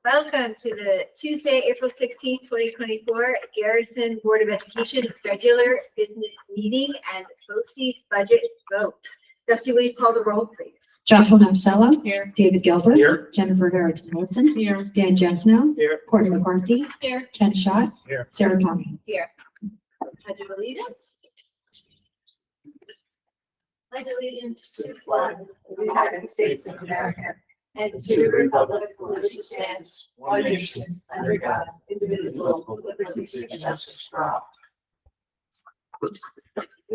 Welcome to the Tuesday, April 16th, 2024 Garrison Board of Education regular business meeting and BOCES budget vote. Dusty, will you call the roll, please? Joshua Marcello. Here. David Gilbert. Here. Jennifer Harrington Wilson. Here. Dan Jesno. Here. Courtney McCarthy. Here. Ken Schott. Here. Sarah Tommy. Here. Pledge of allegiance. Pledge allegiance to the flag of the United States of America and to the republic for which it stands, one nation, under God, indivisible, with liberty and justice for all.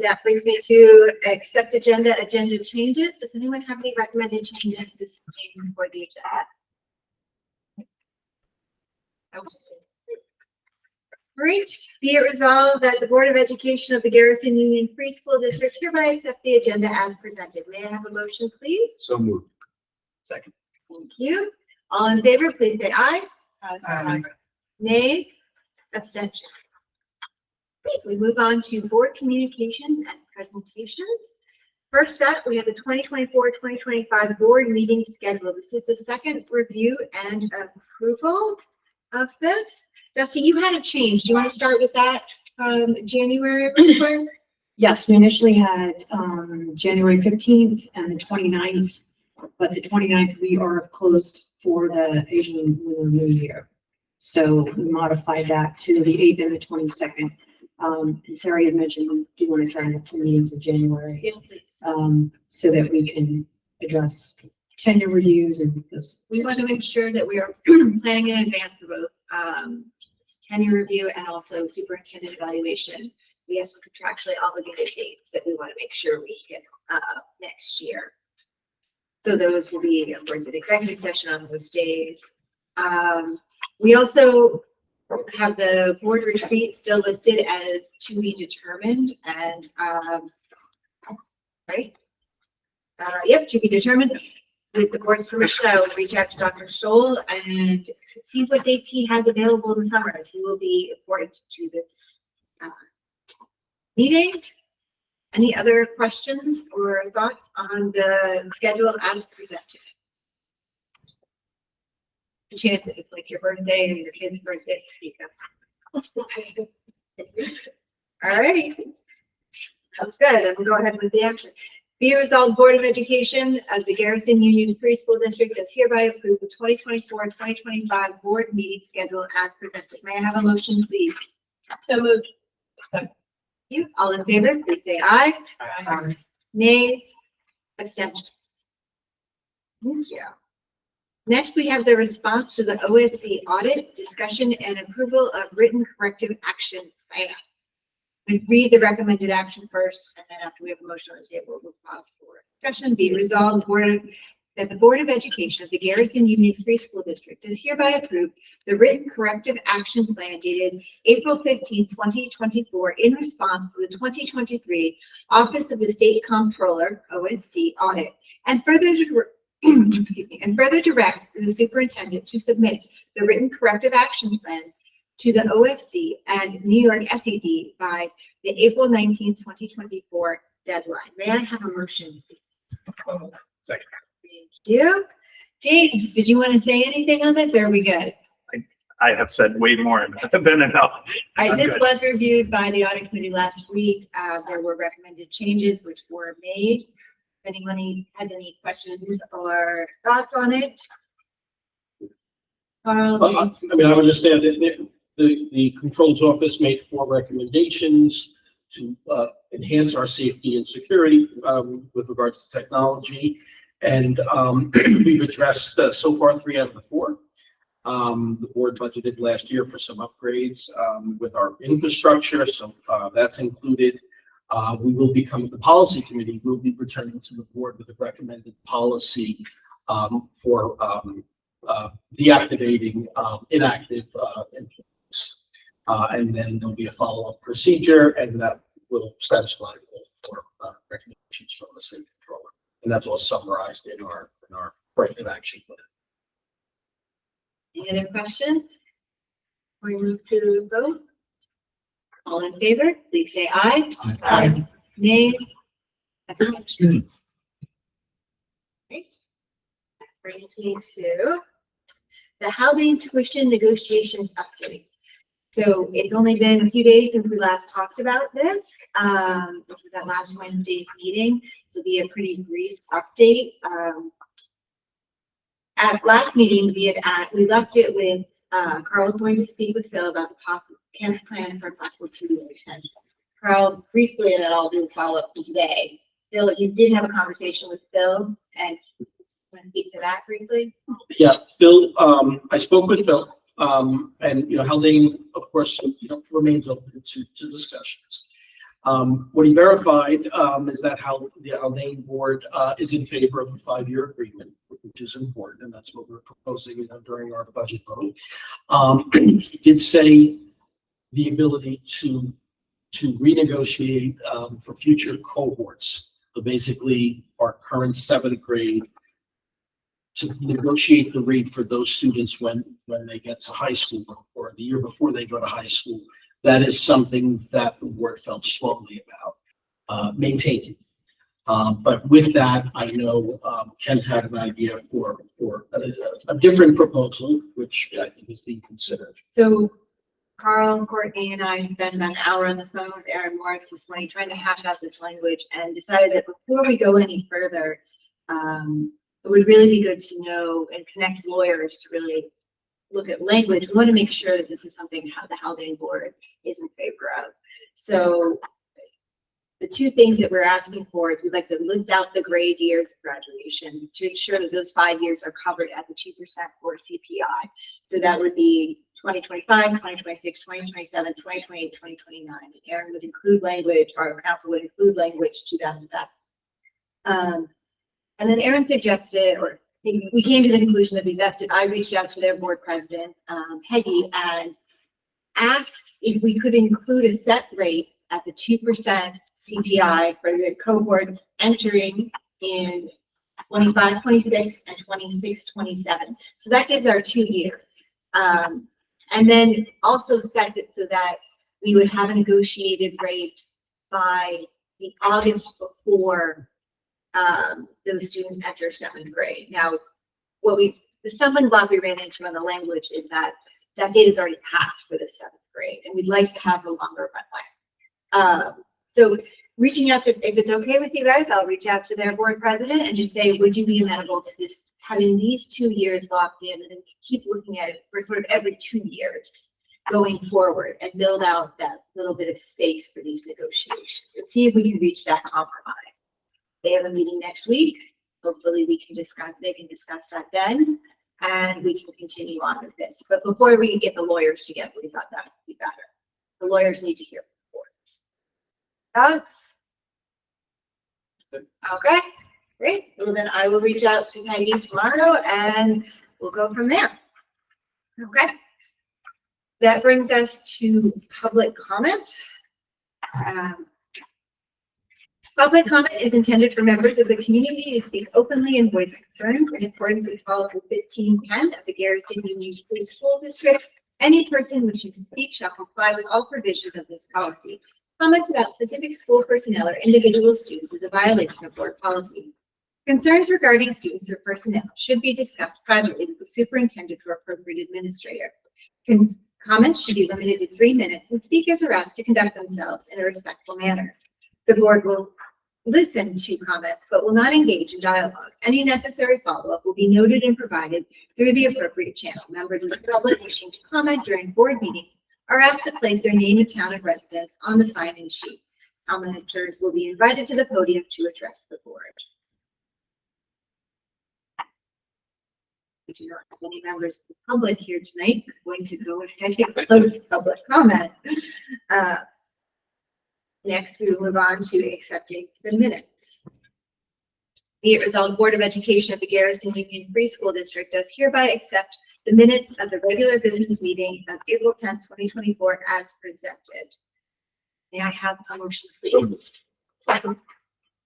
That brings me to accept agenda changes. Does anyone have any recommended changes this morning for the agenda? Great. Be it resolved that the Board of Education of the Garrison Union Free School District hereby accept the agenda as presented. May I have a motion, please? So moved. Second. Thank you. All in favor, please say aye. Aye. Nays? Abstentions? Great. We move on to board communications and presentations. First up, we have the 2024-2025 board meeting schedule. This is the second review and approval of this. Dusty, you had a change. Do you want to start with that January? Yes, we initially had January 15th and the 29th, but the 29th we are closed for the Asian Lunar New Year. So we modified that to the 8th and the 22nd. And Sarah had mentioned we do want to try and have 2 meetings in January. Yes, please. So that we can address tenure reviews and those. We want to make sure that we are planning in advance for both tenure review and also superintendent evaluation. We have some contractually obligated dates that we want to make sure we hit next year. So those will be, of course, an executive session on those days. We also have the board retreat still listed as to be determined, and right? Yep, to be determined. With the board's permission, I will reach out to Dr. Stoll and see what dates he has available in the summer, as he will be important to this meeting. Any other questions or thoughts on the schedule as presented? A chance if it's like your birthday or your kid's birthday to speak up. All right. Sounds good. And we'll go ahead with the action. Be resolved, Board of Education of the Garrison Union Free School District does hereby approve the 2024-2025 board meeting schedule as presented. May I have a motion, please? So moved. Thank you. All in favor, please say aye. Aye. Nays? Abstentions? Thank you. Next, we have the response to the OSC audit, discussion and approval of written corrective action plan. We read the recommended action first, and then after we have a motion on the table, we'll pause for discussion. Be resolved that the Board of Education of the Garrison Union Free School District is hereby approved the written corrective action plan dated April 15, 2024, in response to the 2023 Office of the State Comptroller (OSC) audit, and further directs the superintendent to submit the written corrective action plan to the OSC and New York SED by the April 19, 2024 deadline. May I have a motion, please? Second. Thank you. James, did you want to say anything on this, or are we good? I have said way more than enough. All right, I'm this good. was reviewed by the audit committee last week. There were recommended changes which were made. If anyone had any questions or thoughts on it? Carl, I mean, I would just add that the control's office made 4 recommendations to enhance our safety and security with regards to technology. And we've addressed so far 3 out of the 4. The board budgeted last year for some upgrades with our infrastructure, so that's included. The policy committee will be returning to the board with a recommended policy for deactivating inactive employees. And then there'll be a follow-up procedure, and that will satisfy all 4 recommendations from the state controller. And that's all summarized in our corrective action plan. any other questions? We move to vote. All in favor, please say aye. Aye. Nays? Abstentions? Great. That brings me to the Haldane tuition negotiations update. So it's only been a few days since we last talked about this, which was at last Wednesday's meeting. This will be a pretty brief update. At last meeting, we left it with, Carl was going to speak with Phil about the possible, Ken's plan for a possible 2-year extension. Carl, briefly, and then I'll do a follow-up today. Phil, you did have a conversation with Phil, and you want to speak to that briefly? Yeah, Phil, I spoke with Phil, and, Haldane, of course, remains open to discussions. What he verified, is that the Haldane board, is in favor of a 5-year agreement, which is important, and that's what we're proposing during our budget vote. He did say the ability to renegotiate, for future cohorts. So basically, our current 7th grade, to negotiate the rate for those students when they get to high school or the year before they go to high school. That is something that the board felt strongly about maintaining. But with that, I know Ken had an idea for a different proposal, which I think is being considered. So Carl, Courtney, and I spent about an hour on the phone with Aaron Moritz this morning trying to hash out this language and decided that before we go any further, it would really be good to know and connect lawyers to really look at language. We want to make sure that this is something the Haldane board is in favor of. So the 2 things that we're asking for is we'd like to list out the grade years of graduation to ensure that those 5 years are covered at the 2% for CPI. So that would be 2025, 2026, 2027, 2028, 2029. And Aaron would include language, our council would include language to that effect. And then Aaron suggested, or we came to the conclusion that I reached out to their board president, Peggy, and asked if we could include a set rate at the 2% CPI for the cohorts entering in 25, 26, and 26, 27. So that gives our 2 years. And then also sets it so that we would have a negotiated rate by the August before those students enter 7th grade. Now, the stumbling block we ran into in the language is that date is already passed for the 7th grade, and we'd like to have a longer runway. So reaching out to, if it's okay with you guys, I'll reach out to their board president and just say, would you be amenable to this, having these 2 years locked in, and then keep looking at it for sort of every 2 years going forward and build out that little bit of space for these negotiations and see if we can reach that compromise. They have a meeting next week. Hopefully they can discuss that then, and we can continue on with this. But before we get the lawyers together, we thought that would be better. The lawyers need to hear from the boards. Okay, great. Well, then I will reach out to Peggy tomorrow and we'll go from there. Okay. That brings us to public comment. Public comment is intended for members of the community to speak openly and voice concerns in accordance with policy 1510 of the Garrison Union Free School District. Any person wishing to speak shall comply with all provisions of this policy. Comments about specific school personnel or individual students is a violation of board policy. Concerns regarding students or personnel should be discussed privately with the superintendent or appropriate administrator. Comments should be limited to 3 minutes, and speakers are asked to conduct themselves in a respectful manner. The board will listen to comments, but will not engage in dialogue. Any necessary follow-up will be noted and provided through the appropriate channel. Members of the public wishing to comment during board meetings are asked to place their name and town of residence on the sign-in sheet. Commenters will be invited to the podium to address the board. We do not have any members of the public here tonight. I'm going to go ahead and close public comment. Next, we will move on to accepting the minutes. Be it resolved, Board of Education of the Garrison Union Free School District does hereby accept the minutes of the regular business meeting of April 10th, 2024 as presented. May I have a motion, please? Second.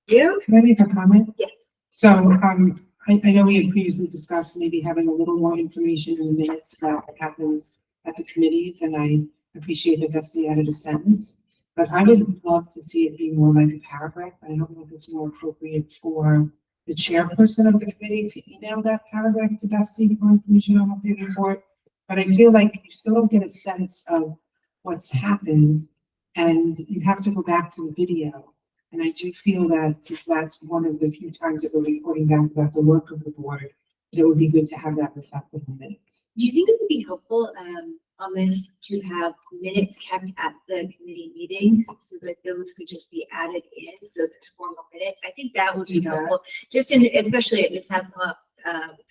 You? Can I make a comment? Yes. So, I know we had previously discussed maybe having a little more information in the minutes about what happens at the committees, and I appreciate that that's the added a sentence. But I would love to see it be more like a paragraph. I don't know if it's more appropriate for the chairperson of the committee to email that paragraph to Dusty for inclusion on the report. But I feel like you still don't get a sense of what's happened, and you have to go back to the video. And I do feel that since that's one of the few times that we're reporting back about the work of the board, it would be good to have that reflected in the minutes. Do you think it would be helpful, on this to have minutes kept at the committee meetings so that those could just be added in, so it's formal minutes? I think that would be Do that. helpful, just in, especially if this has come up,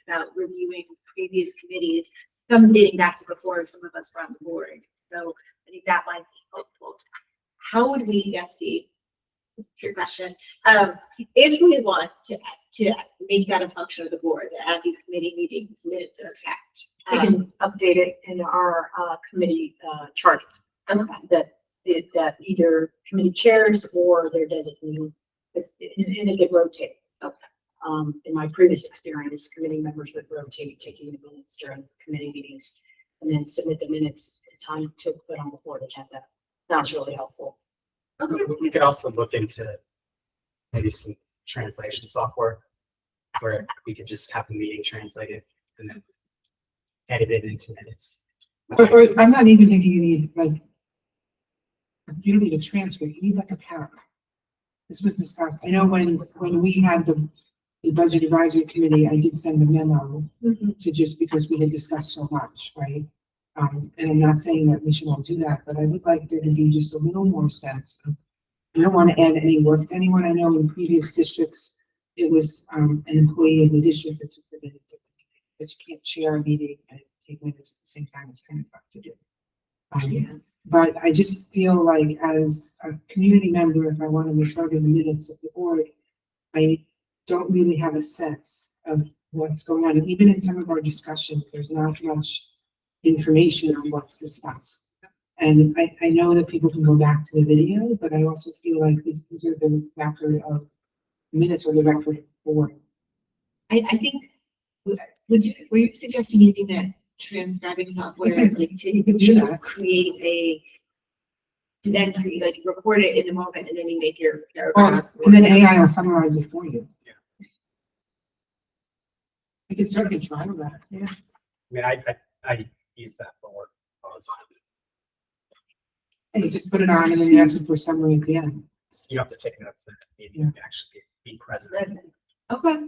about reviewing previous committees, some dating back to before some of us were on the board. So I think that might be helpful. How would we, Jesse, your question, if we want to make that a function of the board, that at these committee meetings, minutes are kept? We can update it in our committee charts that either committee chairs or their designee, and it could rotate. Okay. In my previous experience, committee members would rotate taking the minutes during committee meetings and then submit the minutes at the time to put on the board agenda. That was really helpful. We could also look into maybe some translation software where we could just have the meeting translated and then edit it into minutes. Or I'm not even thinking you need like, you don't need a transcript, you need like a paragraph. This was discussed. I know when we had the budget advisory committee, I did send a memo to just because we had discussed so much, right? And I'm not saying that we should all do that, but I would like there to be just a little more sense. I don't want to add any work to anyone. I know in previous districts, it was an employee of the district that took the minutes, because you can't share a meeting and take minutes at the same time. It's kind of tough to do. But I just feel like as a community member, if I want to refer to the minutes of the board, I don't really have a sense of what's going on. And even in some of our discussions, there's not much information on what's discussed. And I know that people can go back to the video, but I also feel like these are the record of minutes or the record of the board. I think, were you suggesting using that transcribing software, like to create like record it in the moment and then you make your paragraph? And then AI will summarize it for you. Yeah. You can certainly try with that. Yeah. I mean, I use that for work all the time. And you just put it on and then you ask them for a summary at the end. You have to take notes and you can actually be present. Okay.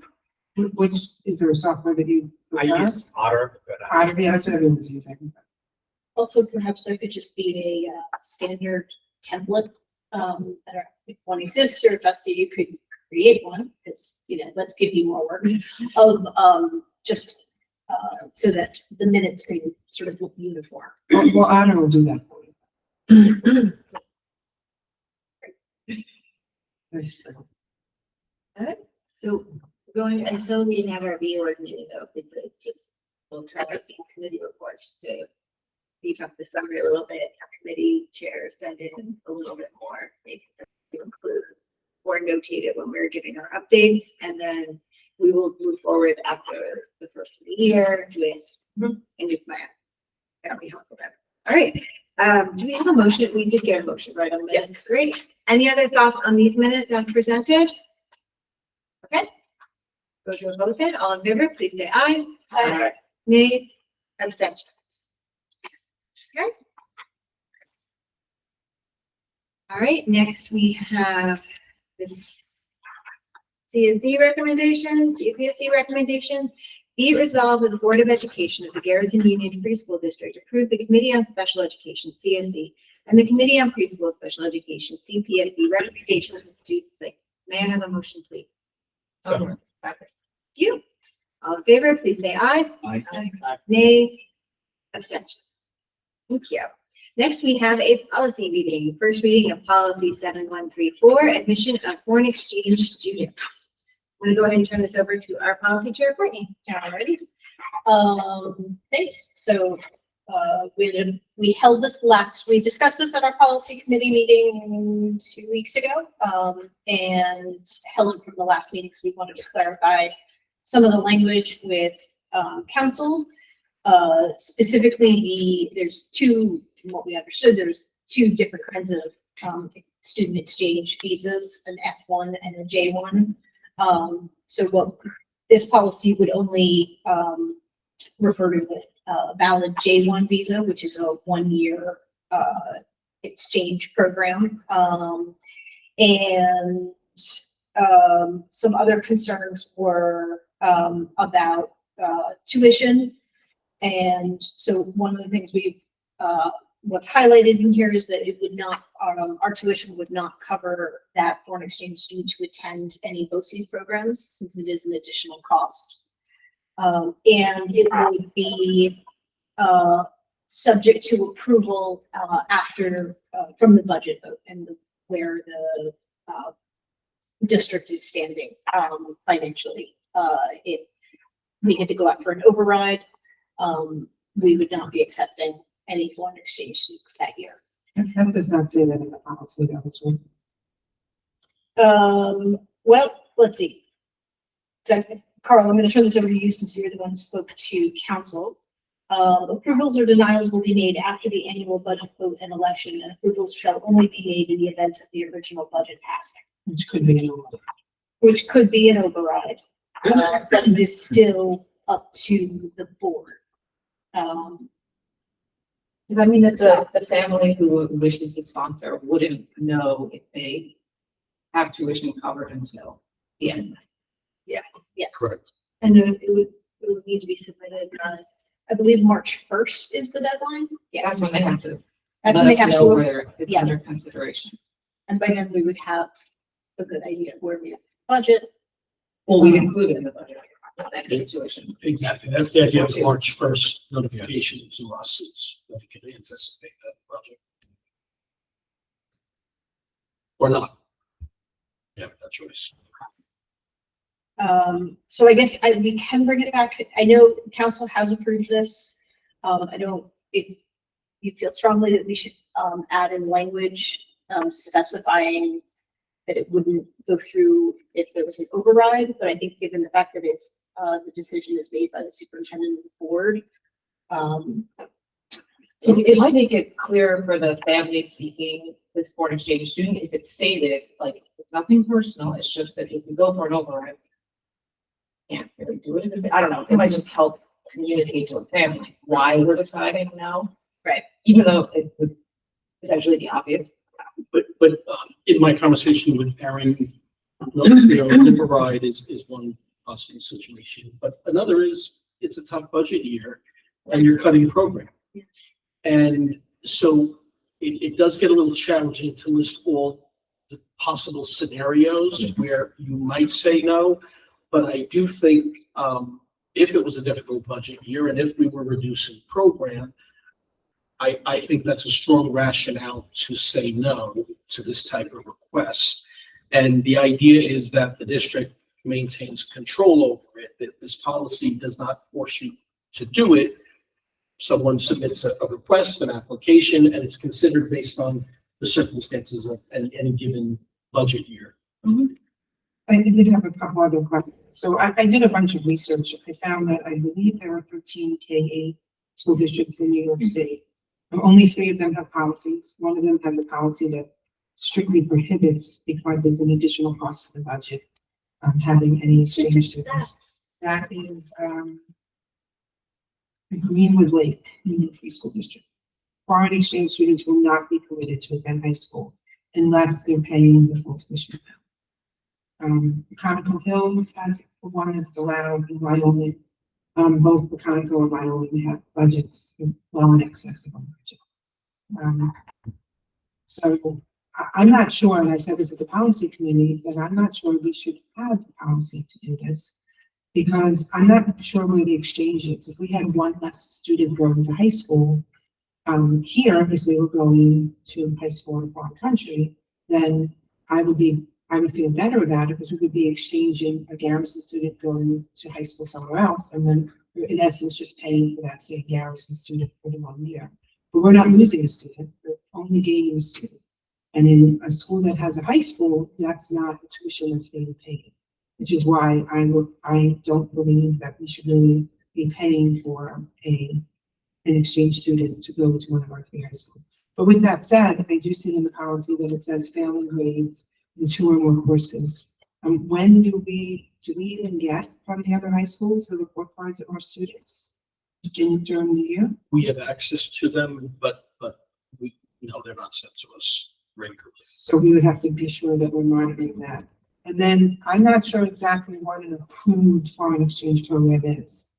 Which, is there a software that you? I use Otter, but Yeah, that's what everyone's using. Also, perhaps there could just be a standard template. I don't know if one exists, or Dusty, you could create one. It's, let's give you more work of just so that the minutes can sort of look uniform. Well, Otter will do that for you. Nice. So going, and still we didn't have our BOE meeting though, we could just, we'll try to do committee reports just to beef up the summary a little bit, have committee chairs send in a little bit more, maybe to include or notate it when we're giving our updates, and then we will move forward after the first of the year with a new plan. That'll be helpful then. All right, do we have a motion? We did get a motion, right, on this? Yes. Great. Any other thoughts on these minutes as presented? Okay. Go to a vote then. All in favor, please say aye. Aye. Nays, abstentions. Okay. All right, next we have this CSE recommendations, CPSC recommendations. Be it resolved that the Board of Education of the Garrison Union Free School District approve the Committee on Special Education, CSE, and the Committee on Preschool Special Education, CPSE, recommendations and student placements. May I have a motion, please? So, Thank you. All in favor, please say aye. Aye. Nays, abstentions. Thank you. Next, we have a policy meeting. First reading of policy 7134, admission of foreign exchange students. I'm going to go ahead and turn this over to our policy chair, Courtney. Alrighty. Thanks. So we held this we discussed this at our policy committee meeting 2 weeks ago, and held it from the last meeting. So we wanted to clarify some of the language with council. Specifically, there's two, from what we understood, there's two different kinds of student exchange visas, an F1 and a J1. So what this policy would only, refer to the, valid J1 visa, which is a 1 year, exchange program. And some other concerns were about tuition. And so one of the things we've, what's highlighted in here is that it would not, our tuition would not cover that foreign exchange student to attend any BOCES programs, since it is an additional cost. And it would be subject to approval after, from the budget vote and where the district is standing financially. If we had to go out for an override, we would not be accepting any foreign exchange students that year. That does not say that in the policy, that was one. Well, let's see. So, Carl, I'm going to turn this over to you since you're the one who spoke to council. Approvals or denials will be made after the annual budget vote and election, and approvals shall only be made in the event of the original budget passing, Which could be an override. which could be an override. But it is still up to the board. Does that mean that the family who wishes to sponsor wouldn't know if they have tuition covered until the end? Yes. Correct. And then it would need to be submitted, I believe March 1st is the deadline. Yes. That's when they have to That's let when they us have know to, where it's yeah. under consideration. and by then we would have a good idea of where we have budget. Well, we include it in the budget, that tuition. Exactly. That's the idea of March 1st notification to us is that we can anticipate that project. Or not. Yeah, that choice. So I guess we can bring it back. I know council has approved this. I don't, if you feel strongly that we should, add in language, specifying that it wouldn't go through if there was an override, but I think given the fact that it's, the decision is made by the superintendent and the board. It might make it clear for the family seeking this foreign exchange student if it's stated, like, it's nothing personal, it's just that if we go for an override, can't really do it. I don't know, it might just help communicate to a family why we're deciding now. Right. Even though it would potentially be obvious. But in my conversation with Aaron, override is one possible situation, but another is it's a tough budget year and you're cutting program. And so it does get a little challenging to list all the possible scenarios where you might say no. But I do think if it was a difficult budget year and if we were reducing program, I think that's a strong rationale to say no to this type of request. And the idea is that the district maintains control over it, that this policy does not force you to do it. Someone submits a request, an application, and it's considered based on the circumstances of any given budget year. I did have a couple other questions. So I did a bunch of research. I found that I believe there are 13 K-8 school districts in New York City. Only 3 of them have policies. One of them has a policy that strictly prohibits, because it's an additional cost to the budget, having any exchange students. That is Greenwood Lake Union Free School District. Foreign exchange students will not be permitted to attend high school unless they're paying the full tuition amount. Conical Hills has one that's allowed in Wyoming. Both Conical and Wyoming have budgets well in excess of our budget. So I'm not sure, and I said this at the policy committee, that I'm not sure we should have the policy to do this, because I'm not sure where the exchange is. If we had one less student going to high school here, because they were going to high school in a foreign country, then I would feel better about it, because we would be exchanging a Garrison student going to high school somewhere else, and then we're in essence just paying for that same Garrison student for the 1 year. But we're not losing a student, we're only gaining a student. And in a school that has a high school, that's not a tuition that's being paid, which is why I don't believe that we should really be paying for an exchange student to go to one of our 3 high schools. But with that said, I do see in the policy that it says failing grades in 2 or more courses When do we even get from the other high schools, the report cards of our students? During the year? We have access to them, but we, they're not sent to us regularly. So we would have to be sure that we're monitoring that. And then I'm not sure exactly what an approved foreign exchange program is.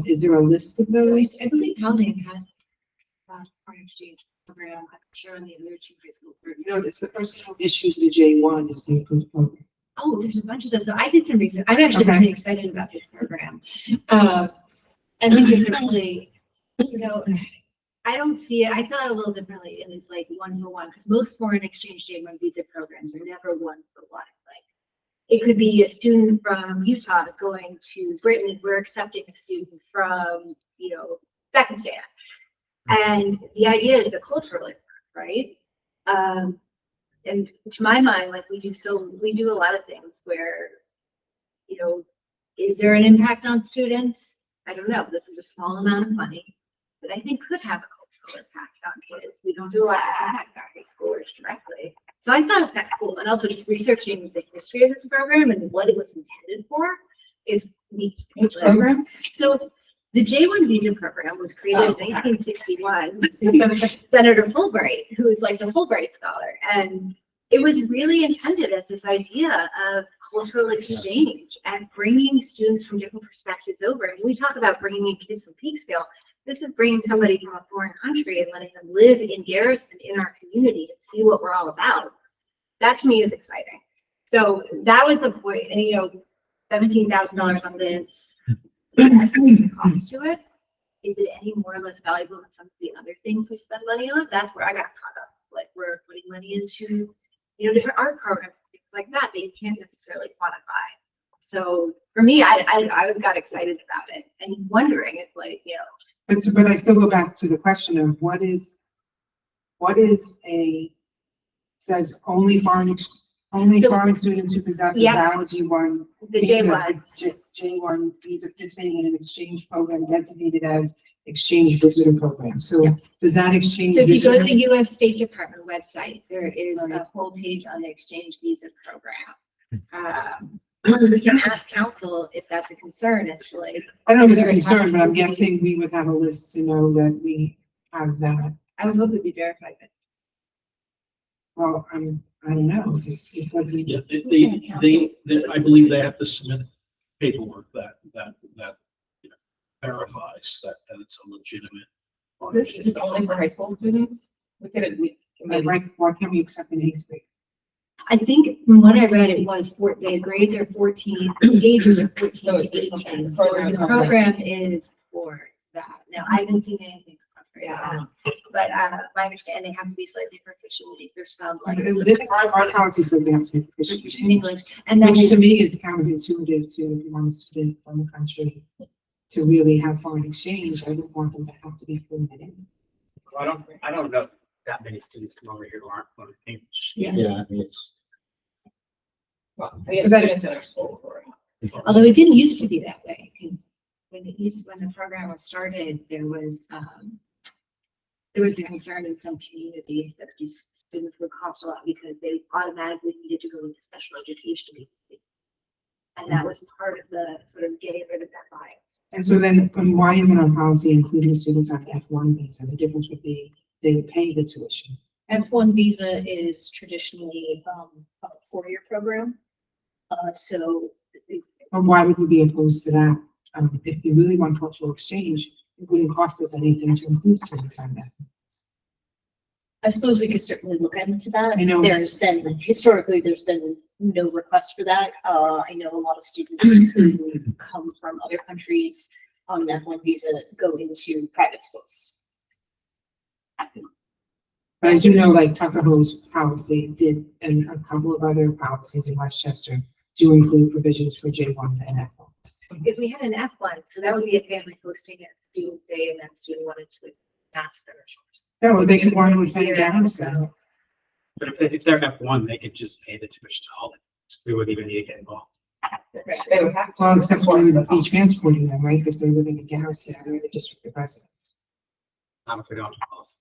Is there a list of those? I believe Haldane has a foreign exchange program, I'm sure in the other two high school. No, it's the person who issues the J1 is the approved program. Oh, there's a bunch of those. So I did some research. I'm actually Okay. really excited about this program. I think it's really, I don't see it. I saw it a little differently in this like one-for-one, because most foreign exchange J1 visa programs are never one-for-one. Like it could be a student from Utah is going to Britain. We're accepting a student from, Pakistan. And the idea is a cultural impact, right? And to my mind, like we do a lot of things where, is there an impact on students? I don't know. This is a small amount of money that I think could have a cultural impact on kids. We don't do a lot of impact on high schoolers directly. So I thought it's kind of cool. And also just researching the history of this program and what it was intended for is neat. Program? So the J1 visa program was created in 1961 by Senator Fulbright, who is like the Fulbright scholar. And it was really intended as this idea of cultural exchange and bringing students from different perspectives over. And we talk about bringing in kids from Peekskill. This is bringing somebody from a foreign country and letting them live in Garrison in our community and see what we're all about. That to me is exciting. So that was the point. And $17,000 on this. Estimates the cost to it. Is it any more or less valuable than some of the other things we spend money on? That's where I got caught up. Like we're putting money into, different art programs, things like that you can't necessarily quantify. So for me, I got excited about it and wondering is like, But I still go back to the question of what is says only foreign So- foreign students who possess a Yeah. valid G1. the visa, J1. J1 visa participating in an exchange program designated as exchange visitor program. So Yeah. does that exchange? So if you go to visitor- the U.S. State Department website, there is Right. a whole page on the exchange visa program. We can ask council if that's a concern. It's like, I don't know if it's a Very concern, but I'm happy. guessing we would have a list to know that we have that. I would hope it'd be verified. But Well, I don't know. It would be- Yeah, I believe they have to submit paperwork that verifies that it's a legitimate. Is this only for high school students? Why can't we accept an eighth grade? I think from what I read, it was the grades are 14, ages are 14 to 18. So the program is for that. Now, I haven't seen anything right now, but my understanding, they have to be slightly proficient. There's some like Our policy says they have to be proficient in English, and that which to is, me is counterintuitive to if you want a student from the country to really have foreign exchange. I don't want them to have to be fluent in. I don't know that many students come over here who aren't fluent in English. Yeah, I mean, it's. Well, we have So that- students in our school for it. although it didn't used to be that way, because when the program was started, there was a concern in some communities that these students would cost a lot because they automatically needed to go into special education. And that was part of the sort of getting rid of that bias. And so then why isn't our policy including students on F1 visa? The difference would be they would pay the tuition. F1 visa is traditionally a 4-year program. So Or why would we be opposed to that? If you really want cultural exchange, it wouldn't cost us anything to include students on that. I suppose we could certainly look into that. I know. Historically, there's been no request for that. I know a lot of students who come from other countries on an F1 visa go into private schools. But I do know like Tuckahoe's policy did, and a couple of other policies in Westchester do include provisions for J1s and F1s. If we had an F1, so that would be a family hosting a student day and that student wanted to master. No, they could want to attend Garrison. But if they're F1, they could just pay the tuition to all of it. We wouldn't even need to get involved. They would have to. Well, except we would be transporting them, right? Because they're living in Garrison, they're the district of residence. Not if we don't have policy.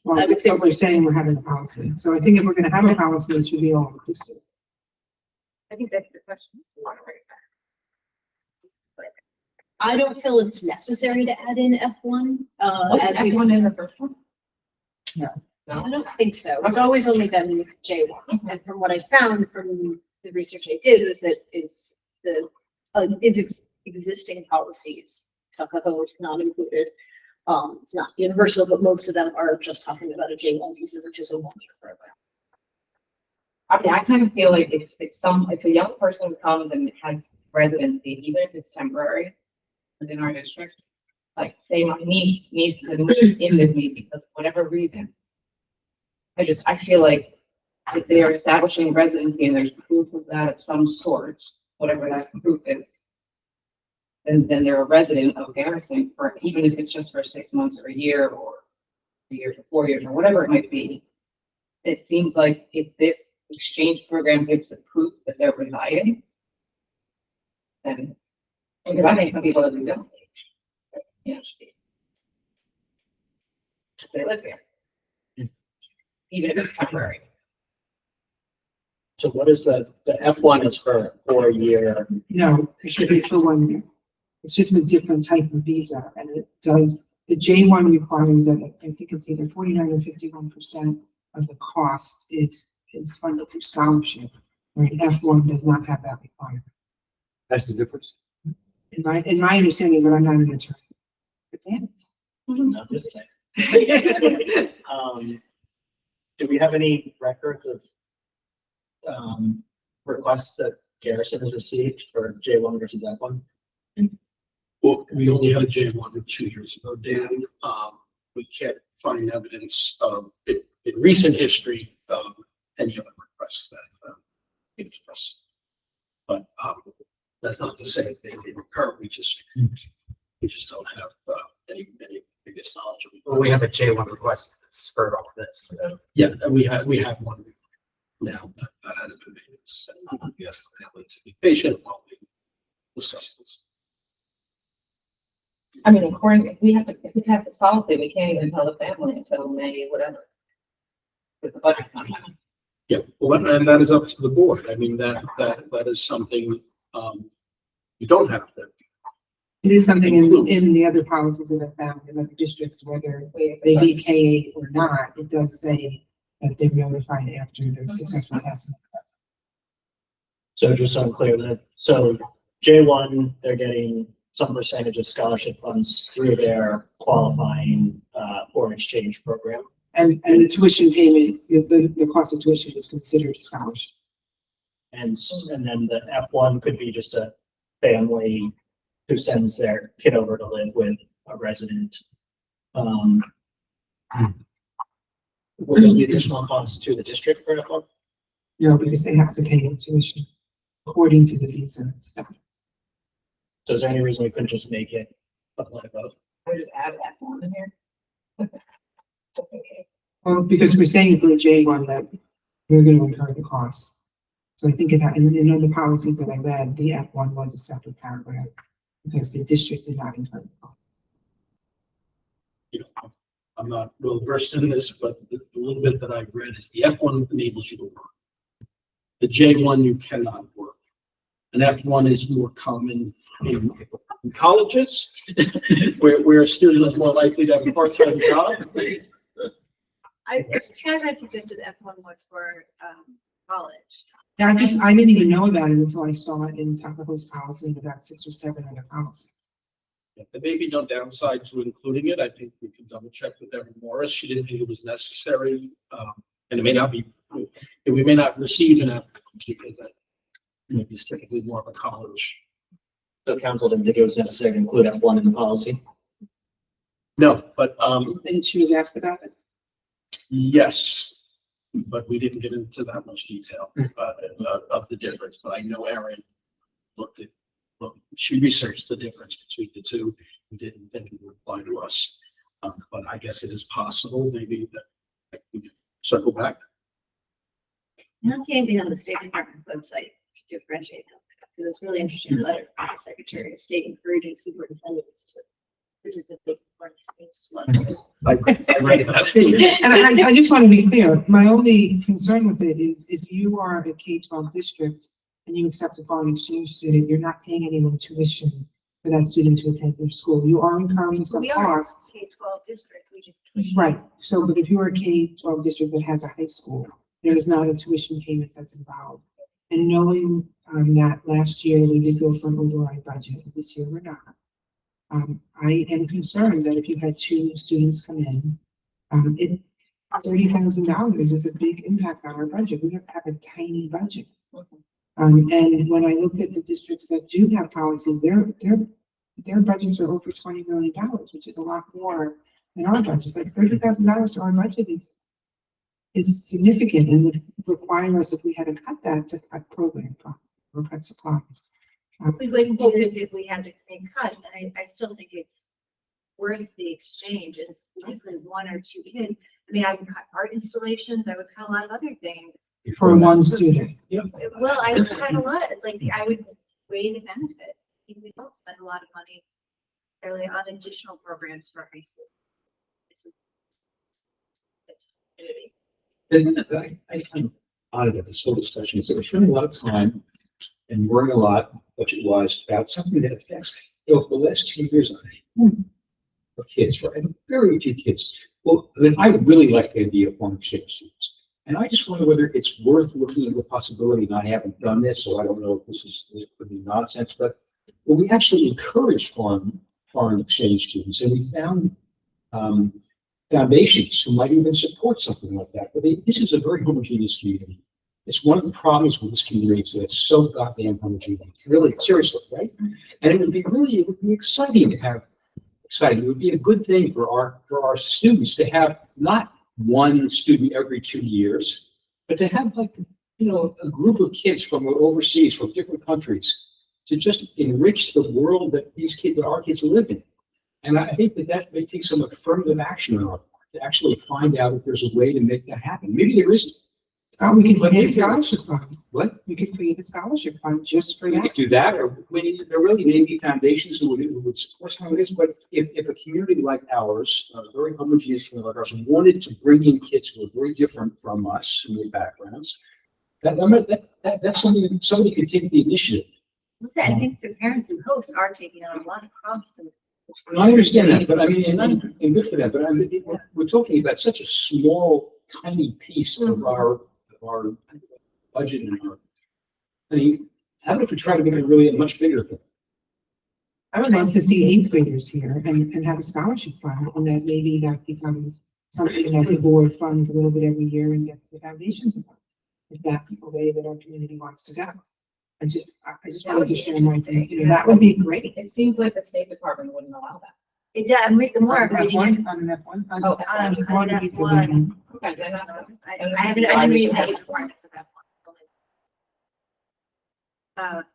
Well, I would say- so we're saying we're having a policy. So I think if we're gonna have a policy, it should be all inclusive. I think that's the question. I don't feel it's necessary to add in F1. As we, F1 in the first one? No. I don't think so. It's always only been J1. And from what I found from the research I did was that it's existing policies, Tuckahoe not included. It's not universal, but most of them are just talking about a J1 visa, which is a 1-year program. I mean, I kind of feel like if a young person comes and has residency, even if it's temporary within our district, like say my niece needs to move in with me because of whatever reason. I feel like if they are establishing residency and there's proof of that of some sort, whatever that proof is, then they're a resident of Garrison for, even if it's just for 6 months or a year or a year to 4 years or whatever it might be. It seems like if this exchange program gives the proof that they're residing, then, because I think some people that we don't. Yeah. They live here. Even if it's temporary. So what is the F1 is for 4 year? No, it should be for 1 year. It's just a different type of visa, and it does, the J1 requires that, I think it's either 49 or 51% of the cost is funded through scholarship, right? F1 does not have that requirement. That's the difference. In my understanding, but I'm not an attorney. But damn Not this time. Do we have any records of requests that Garrison has received for J1 versus F1? Well, we only had J1 2 years ago, Dan. We can't find evidence of, in recent history, any other requests that we expressed. But that's not to say they recur. We just don't have any biggest knowledge of it. Well, we have a J1 request that spurred all this. So. Yeah, and we have one now that hasn't been made. So, yes, family to be patient while we discuss this. I mean, if we pass this policy, we can't even tell the family until May, whatever. With the budget. Yeah, well, and that is up to the board. I mean, that is something you don't have to. It is something in the other policies that I found in other districts, whether they be K8 or not, it does say that they're notified after their successful testing. So just so I'm clear that, so J1, they're getting some percentage of scholarship funds through their qualifying foreign exchange program. And the tuition payment, the cost of tuition is considered a scholarship. And then the F1 could be just a family who sends their kid over to live with a resident. Would there be additional costs to the district for F1? No, because they have to pay the tuition according to the visa stuff. So is there any reason we couldn't just make it a blend of both? We just add that one in here. Just in case. Well, because we're saying for the J1 that we're going to incur the cost. So I think in other policies that I read, the F1 was a separate paragraph because the district did not incur the cost. You know, I'm not well versed in this, but the little bit that I've read is the F1 enables you to work. The J1 you cannot work. And F1 is more common in colleges, where a student is more likely to have a part-time job. I read suggested F1 was for college. Yeah, I didn't even know about it until I saw it in Tuckahoe's policy in about 6 or 7 other policies. There may be no downside to including it. I think we can double check with Evan Morris. She didn't think it was necessary. And it may not be, we may not receive an application because that maybe is typically more of a college. So council didn't think it was necessary to include F1 in the policy? No, but And she was asked about it. yes, but we didn't get into that much detail of the difference. But I know Erin she researched the difference between the two and didn't think it would apply to us. But I guess it is possible maybe that we can circle back. I don't see anything on the State Department's website to differentiate them. It was really interesting letter from the Secretary of State encouraging superintendents to. This is the big part. I read about it. And I just want to be clear, my only concern with it is if you are a K-12 district and you accept a foreign exchange student, you're not paying anyone tuition for that student to attend your school. You are incurring some We are costs. K-12 district, we just. Right, so, but if you're a K-12 district that has a high school, there is not a tuition payment that's involved. And knowing, that last year we did go for an override budget, this year we're not. I am concerned that if you had two students come in, $30,000 is a big impact on our budget. We have a tiny budget. And when I looked at the districts that do have policies, their budgets are over $20 million, which is a lot more than our budget. Like $30,000 to our budget is significant and would require us, if we had to cut that, to cut program or cut supplies. We wouldn't do this if we had to make cuts, and I still think it's worth the exchange. It's likely one or two kids. I mean, I would cut art installations, I would cut a lot of other things. For one student. Well, I would cut a lot, like, I would weigh the benefits. We don't spend a lot of money fairly on additional programs for high school. I find it odd that this whole discussion is that we're spending a lot of time and worrying a lot budget-wise about something that affects, the last 2 years of kids, right? And very few kids. Well, then I really like the idea of foreign exchange students. And I just wonder whether it's worth looking at the possibility, and I haven't done this, so I don't know if this could be nonsense, but we actually encourage foreign exchange students, and we found foundations who might even support something like that. But this is a very homogeneous community. It's one of the problems with this community is that it's so goddamn homogeneous. Really, seriously, right? And it would be exciting to have. It would be a good thing for our students to have not one student every 2 years, but to have, like, a group of kids from overseas, from different countries, to just enrich the world that our kids live in. And I think that may take some affirmative action on our part to actually find out if there's a way to make that happen. Maybe there isn't. We can create a scholarship fund. What? We could create a scholarship fund just for We that. could do that, or there really may be foundations who would support something like this. But if a community like ours, a very homogeneous community like ours, wanted to bring in kids who are very different from us in their backgrounds, that's something that somebody could take the initiative. I think the parents and hosts are taking on a lot of costs. And I understand that, but I mean, and good for that. But I mean, we're talking about such a small, tiny piece of our budget and I mean, how about if we try to make it really a much bigger thing? I would love to see eighth graders here and have a scholarship fund, and then maybe that becomes something that the board funds a little bit every year and gets the foundations involved. If that's the way that our community wants to go. I just wanted to share my opinion. That would be great. It seems like the State Department wouldn't allow that. It does, the more I'm reading it. On that one. Oh, on that one. Okay, then that's good. I haven't read the requirements of that one.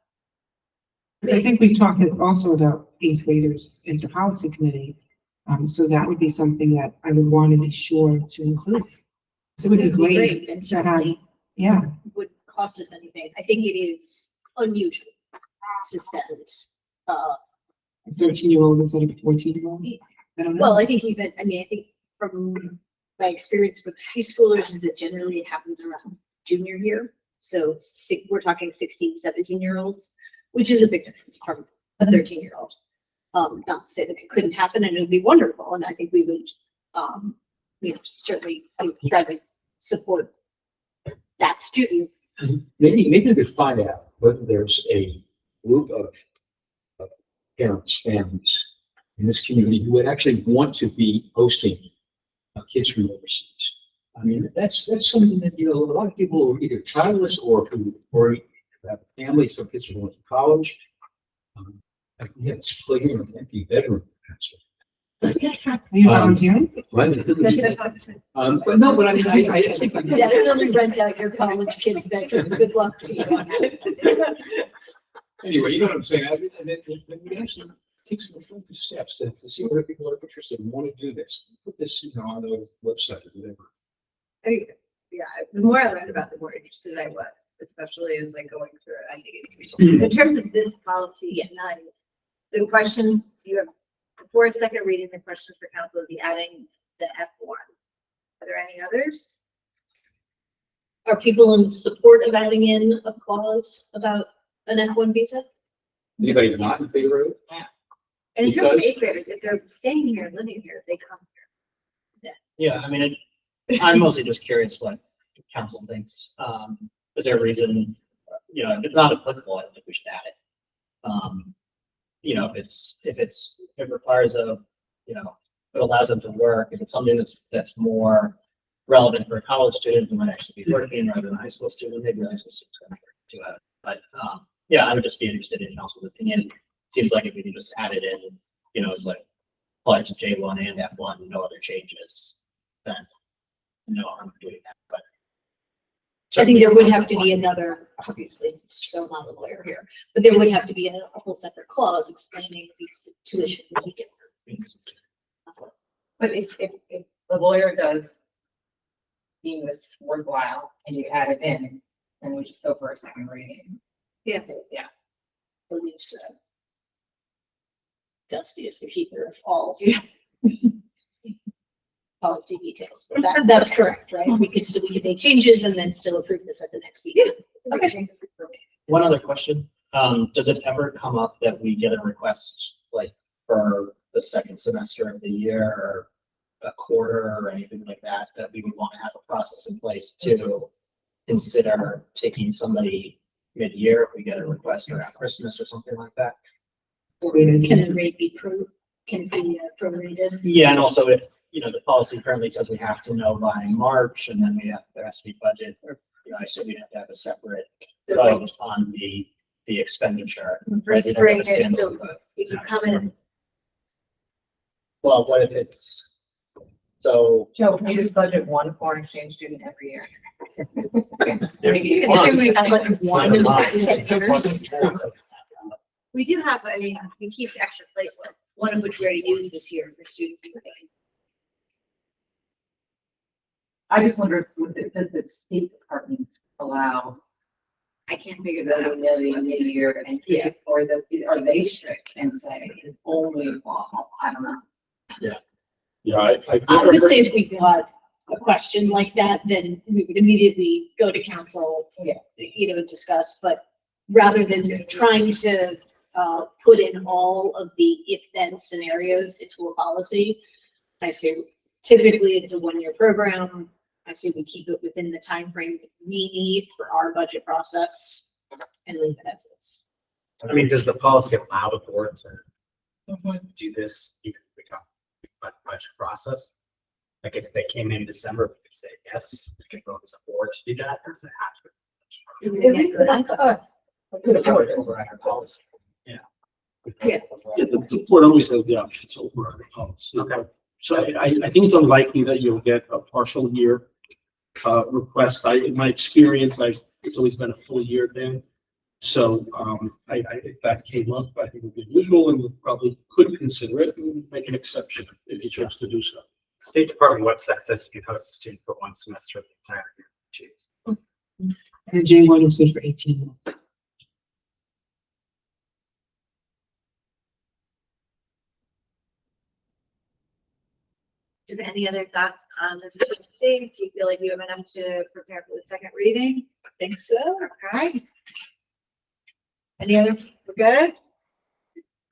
Because I think we talked also about eighth graders in the policy committee. So that would be something that I would want to be sure to include. So it would be great. And to have- certainly Yeah, would cost us anything. I think it is unusual to send, 13-year-old instead of a 14-year-old. well, I think from my experience with high schoolers is that generally it happens around junior year. So we're talking 16, 17-year-olds, which is a big difference from a 13-year-old. Not to say that it couldn't happen and it would be wonderful. And I think we would, certainly try to support that student. Maybe we could find out whether there's a group of parents, families in this community who would actually want to be hosting kids from overseas. I mean, that's something that, a lot of people are either childless or have families, some kids are going to college. It's filling an empty bedroom. Are you volunteering? But no, but I mean, I think. Definitely rent out your college kid's bedroom. Good luck to you. Anyway, you know what I'm saying? We actually take some focused steps to see whether people are interested and want to do this. Put this, on the website or whatever. Yeah, the more I learned about, the more interested I was, especially as going through it. I think it's in terms of this policy tonight. The questions you have before a second reading, the questions for council would be adding the F1. Are there any others? Are people in support of adding in a clause about an F1 visa? Anybody not in favor of it? And in terms of Because- eighth graders, if they're staying here, living here, they come here. Yeah, I mean, I'm mostly just curious what council thinks. Is there a reason, if it's not applicable, I don't think we should add it. If it requires it allows them to work, if it's something that's more relevant for a college student who might actually be working rather than a high school student, maybe a high school student's going to work too. But I would just be interested in council's opinion. Seems like if we can just add it in, it's like apply to J1 and F1, no other changes, then no harm in doing that. But I think there would have to be another, obviously, so not a lawyer here, but there would have to be a whole separate clause explaining these tuition would be different. But if the lawyer does deem this worthwhile and you add it in, then we just go for a second reading. Yeah. Yeah. Believe so. Dusty is the keeper of all policy details, but that's correct, right? We could make changes and then still approve this at the next meeting. Okay. one other question, does it ever come up that we get a request like for the second semester of the year or a quarter or anything like that, that we would want to have a process in place to consider taking somebody mid-year if we get a request around Christmas or something like that? Can the rate be prorated? Yeah, and also if, the policy currently says we have to know by March and then there has to be budget, or, I assume we have to have a separate vote on the expenditure. For right? We don't spring, have a standalone so vote. if you come in, Well, what if it's, so. Joe, can you just budget one foreign exchange student every year? Considering we have like one in the past 10 years. we do have, we keep extra placements, one of which we already used this year for students. I just wonder, does the State Department allow, I can't figure the that out. million a year and are they strict and say it's only, well, I don't know. Yeah, I would say if we got a question like that, then we would immediately go to council, discuss, but rather than trying to put in all of the if-then scenarios into a policy, I say typically it's a one-year program. I say we keep it within the time frame that we need for our budget process and leave it as is. I mean, does the policy allow the board to do this even if we come budget process? Like if they came in December, we could say yes, we could vote as a board to do that, or does it have to? It makes it up to us. Could afford it override our policy. Yeah, the board always has the option to override the policy. Okay. So I think it's unlikely that you'll get a partial year request. In my experience, it's always been a full year then. So if that came up, I think it would be unusual and we probably could consider it and make an exception if you chose to do so. State Department website says you can host a student for one semester of the entire year. Choose. And J1 is good for 18 months. Do you have any other thoughts on this? Do you feel like you have enough to prepare for the second reading? I think so. Okay. Any other, we're good?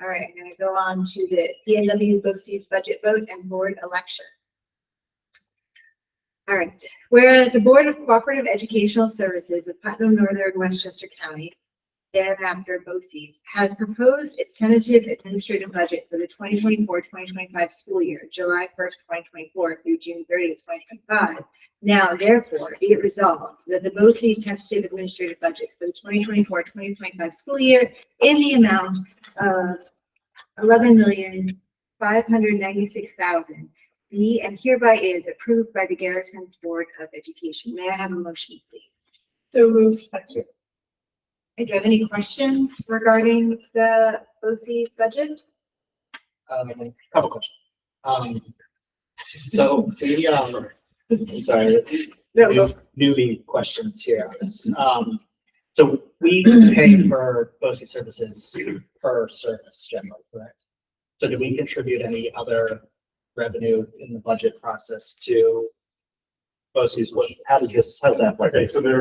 All right, I'm gonna go on to the PNW BOCES budget vote and board election. All right, whereas the Board of Cooperative Educational Services of Putnam Northern Westchester County, thereafter BOCES, has proposed its tentative administrative budget for the 2024-2025 school year, July 1st, 2024 through June 30th, 2025. Now, therefore, be it resolved that the BOCES tentative administrative budget for the 2024-2025 school year in the amount of $11,596,000 be and hereby is approved by the Garrison Board of Education. May I have a motion, please? So moved. Do you have any questions regarding the BOCES budget? Couple questions. So we, sorry, newbie questions here on this. So we pay for BOCES services per service generally, correct? So do we contribute any other revenue in the budget process to BOCES, how's that work? Okay, so there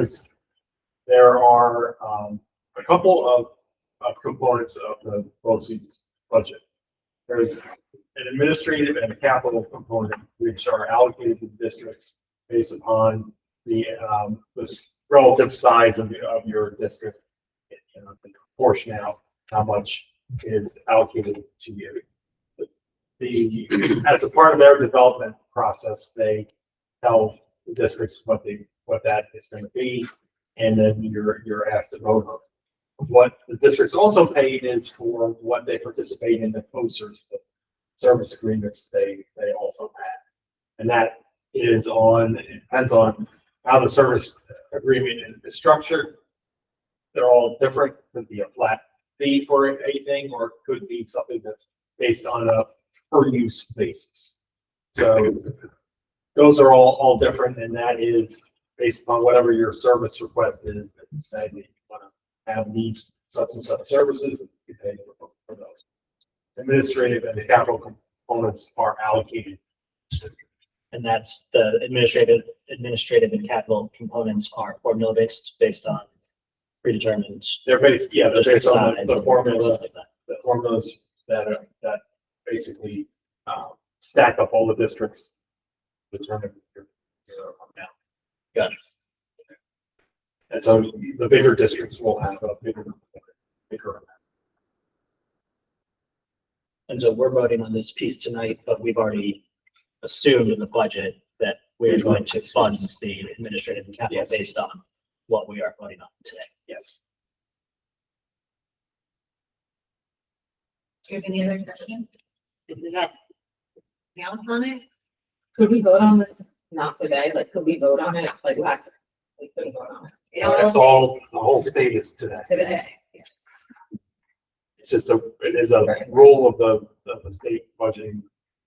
are, a couple of components of the BOCES budget. There's an administrative and a capital component, which are allocated to districts based upon the relative size of your district. The proportion out, how much is allocated to you. As a part of their development process, they tell the districts what that is going to be, and then you're asked to vote on it. What the districts also pay is for what they participate in the COSERs, the service agreements they also have. And that is it depends on how the service agreement is structured. They're all different. Could be a flat fee for anything, or it could be something that's based on a per use basis. So those are all different, and that is based upon whatever your service request is that you say that you want to have these such and such services, and you pay for those. Administrative and the capital components are allocated. And that's the administrative and capital components are formula based on predetermined. They're based on size the and formulas, stuff like that. the formulas that basically stack up all the districts. Determine your amount. Got it. And so the bigger districts will have a bigger amount. And so we're voting on this piece tonight, but we've already assumed in the budget that we're going to fund the administrative and capital Yes. based on what we are voting on today. Yes. Do you have any other questions? Is that count on it? Could we vote on this? Not today, like, could we vote on it like last? We couldn't vote on it. That's all, the whole state is today. Today. It's just it is a rule of the state budgeting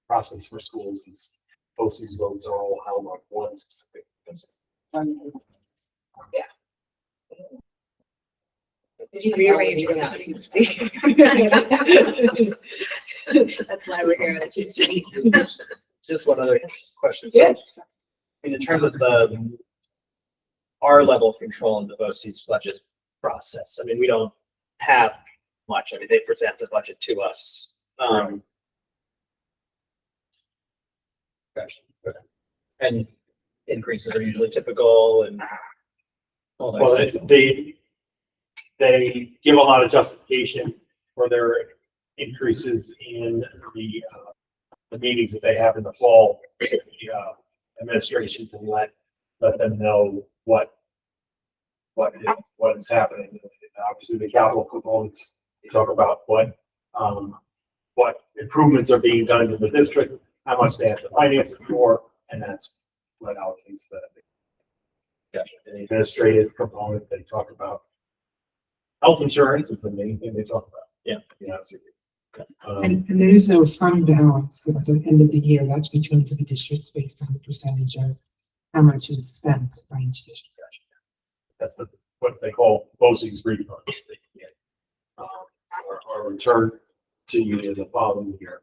process for schools is BOCES votes are all held on one specific. Did you rearrange your That's why we're here. Just one other question. Yeah. So, in terms of our level of control in the BOCES budget process, I mean, we don't have much. I mean, they present the budget to us. And increases are usually typical and all that. Well, they give a lot of justification for their increases in the meetings that they have in the fall. The administration can let them know what is happening. Obviously, the capital components, they talk about what improvements are being done to the district, how much they have to finance it for, and that's what allocates the administrative component. They talk about health insurance is the main thing they talk about. Yeah. And there is no fund balance at the end of the year. That's between the districts based on the percentage of how much is spent by each district. That's what they call BOCES refunds. Or return to you in the following year.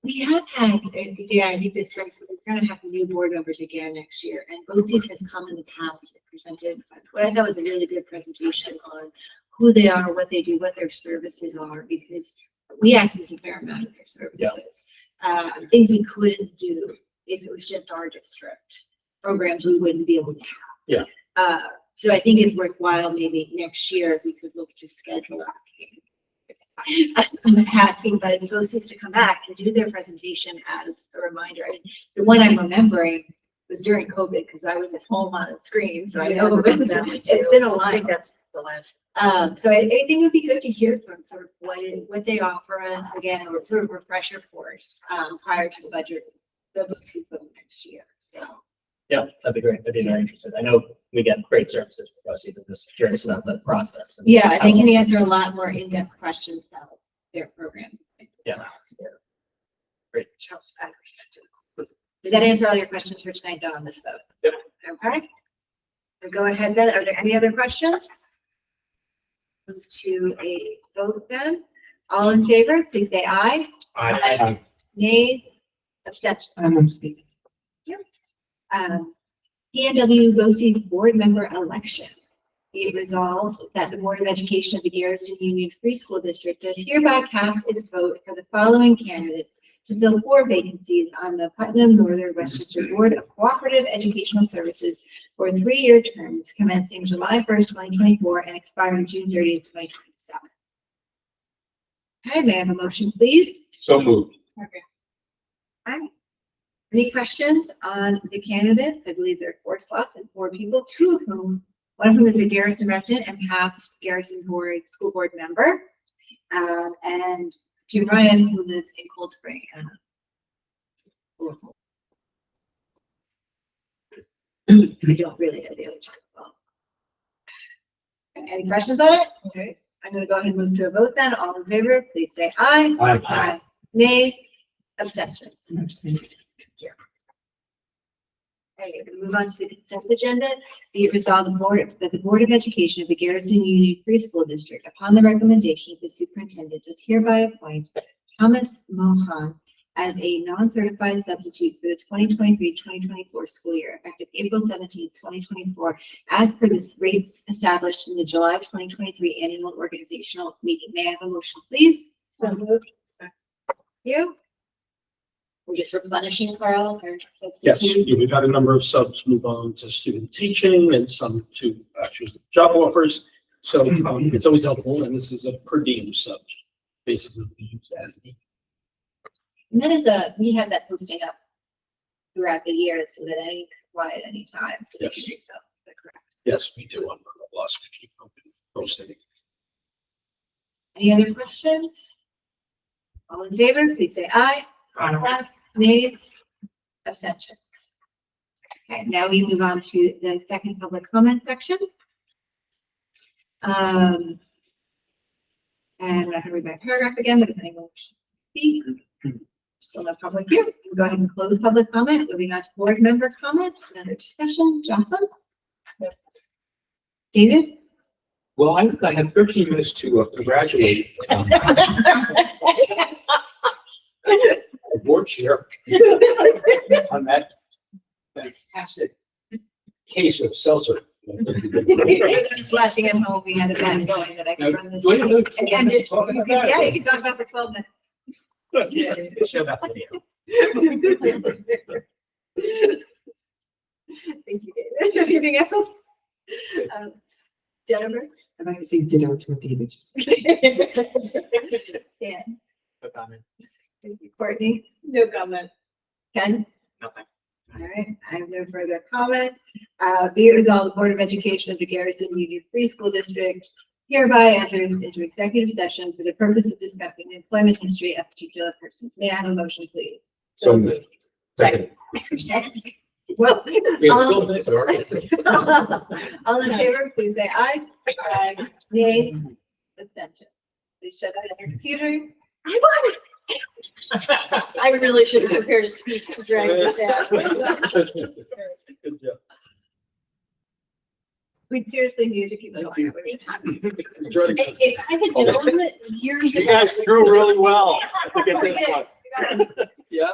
We have had, I think this brings, we're gonna have new board members again next year, and BOCES has come in the past and presented what I thought was a really good presentation on who they are, what they do, what their services are, because we access a fair amount of their services. Things we couldn't do if it was just our district, programs we wouldn't be able to have. Yeah. So I think it's worthwhile maybe next year if we could look to schedule. I'm asking, but BOCES to come back and do their presentation as a reminder. I mean, the one I'm remembering was during COVID because I was at home on the screen, so I know it's been a while. That's the last. So I think it would be good to hear from sort of what they offer us again, or sort of refresher course prior to the budget, the BOCES vote next year. So. Yeah, that'd be great. I'd be very interested. I know we get great services for BOCES, but just curious about the process. And Yeah, they how- can answer a lot more in-depth questions about their programs. Yeah. Great. Does that answer all your questions for tonight, Don, on this vote? Yep. Okay. We'll go ahead then. Are there any other questions? Move to a vote then. All in favor, please say aye. I Nays, abstention. I'm Steve. PNW BOCES board member election. Be it resolved that the Board of Education of the Garrison Union Free School District does hereby cast its vote for the following candidates to fill 4 vacancies on the Putnam Northern Westchester Board of Cooperative Educational Services for 3-year terms commencing July 1st, 2024 and expiring June 30th, 2027. Okay, may I have a motion, please? So moved. Okay. Any questions on the candidates? I believe there are 4 slots and 4 people, 2 of whom, one of whom is a Garrison resident and past Garrison school board member, and Jim Ryan, who lives in Cold Spring. I don't really know the other two well. Any questions on it? Okay, I'm going to go ahead and move to a vote then. All in favor, please say aye. Aye. Nays, abstentions. Okay, we're gonna move on to the consent agenda. Be it resolved that the Board of Education of the Garrison Union Free School District, upon the recommendation of the superintendent, does hereby appoint Thomas Mohan as a non-certified substitute for the 2023-2024 school year, effective April 17th, 2024, as per the rates established in the July 2023 annual organizational meeting. May I have a motion, please? So moved. You? We're just replenishing, Carl, or Yes, substitute? we've had a number of subs move on to student teaching and some to choose job offers. So it's always helpful, and this is a per diem sub, basically used as needed. And that is we have that posting up throughout the year so that any apply at any time, so they can Yes. reach out. Is that correct? Yes, we do on plus to keep open posting. Any other questions? All in favor, please say aye. Aye. Nays, abstentions. Okay, now we move on to the second public comment section. And I'm not gonna read my paragraph again, but if anyone wishes to speak, still no public here. We'll go ahead and close public comment. Moving on to board member comments, another discussion. Jocelyn? David? Well, I have 13 minutes to congratulate the board chair on that fantastic case of seltzer. Just watching at home, we had a bad going that I could run this. Do I know- And just, yeah, you can talk about the 12 minutes. Show that video. Thank you, David. Anything else? Jennifer? I'd like to say ditto to what David just said. Dan? No comment. Thank you, Courtney. No comment. Ken? Nothing. All right, I have no further comment. Be it resolved, the Board of Education of the Garrison Union Free School District hereby enters into executive session for the purpose of discussing the employment history of particular persons. May I have a motion, please? So moved. Second. Well, We have 12 minutes, all right? all in favor, please say aye. Aye. Nay, abstention. Please shut down your computers. I want it. I really should have prepared a speech to drag this out. Good job. We seriously need to keep going. Try to get- If I had known that years You ago. guys drew really well. Look at this one. Yeah.